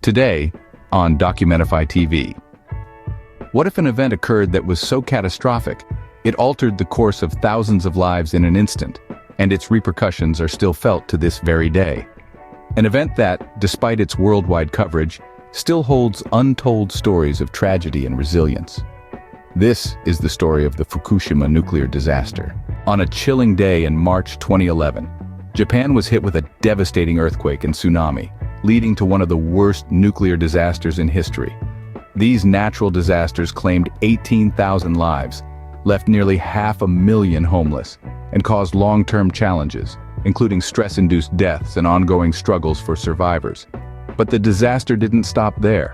Today, on Documentify TV. What if an event occurred that was so catastrophic, it altered the course of thousands of lives in an instant, and its repercussions are still felt to this very day? An event that, despite its worldwide coverage, still holds untold stories of tragedy and resilience. This is the story of the Fukushima nuclear disaster. On a chilling day in March 2011, Japan was hit with a devastating earthquake and tsunami, leading to one of the worst nuclear disasters in history. These natural disasters claimed 18,000 lives, left nearly 500,000 homeless, and caused long-term challenges, including stress-induced deaths and ongoing struggles for survivors. But the disaster didn't stop there.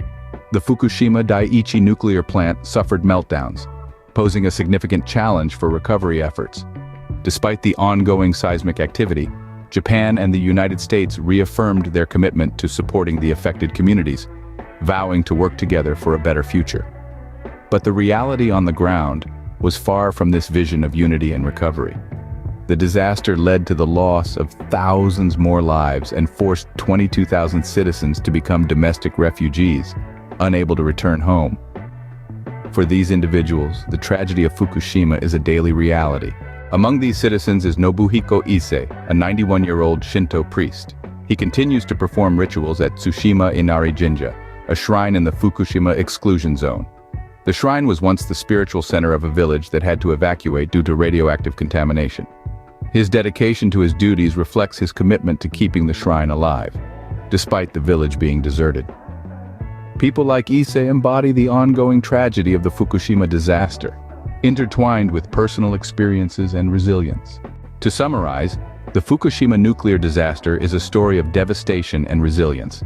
The Fukushima Daiichi nuclear plant suffered meltdowns, posing a significant challenge for recovery efforts. Despite the ongoing seismic activity, Japan and the United States reaffirmed their commitment to supporting the affected communities, vowing to work together for a better future. But the reality on the ground was far from this vision of unity and recovery. The disaster led to the loss of thousands more lives and forced 22,000 citizens to become domestic refugees, unable to return home. For these individuals, the tragedy of Fukushima is a daily reality. Among these citizens is Nobuhiko Ise, a 91-year-old Shinto priest. He continues to perform rituals at Tsushima Inari Jinja, a shrine in the Fukushima exclusion zone. The shrine was once the spiritual center of a village that had to evacuate due to radioactive contamination. His dedication to his duties reflects his commitment to keeping the shrine alive, despite the village being deserted. People like Ise embody the ongoing tragedy of the Fukushima disaster, intertwined with personal experiences and resilience. To summarize, the Fukushima nuclear disaster is a story of devastation and resilience.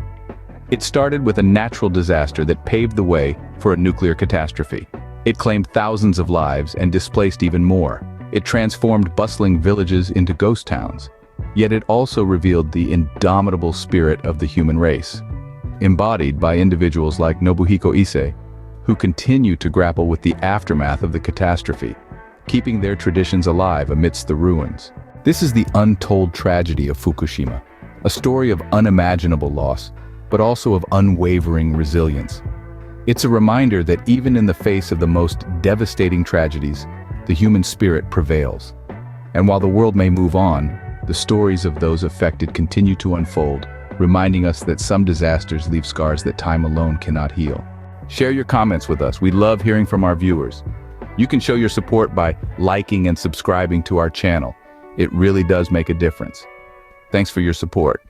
It started with a natural disaster that paved the way for a nuclear catastrophe. It claimed thousands of lives and displaced even more. It transformed bustling villages into ghost towns. Yet it also revealed the indomitable spirit of the human race, embodied by individuals like Nobuhiko Ise, who continue to grapple with the aftermath of the catastrophe, keeping their traditions alive amidst the ruins. This is the untold tragedy of Fukushima, a story of unimaginable loss, but also of unwavering resilience. It's a reminder that even in the face of the most devastating tragedies, the human spirit prevails. And while the world may move on, the stories of those affected continue to unfold, reminding us that some disasters leave scars that time alone cannot heal. Share your comments with us. We love hearing from our viewers. You can show your support by liking and subscribing to our channel. It really does make a difference. Thanks for your support.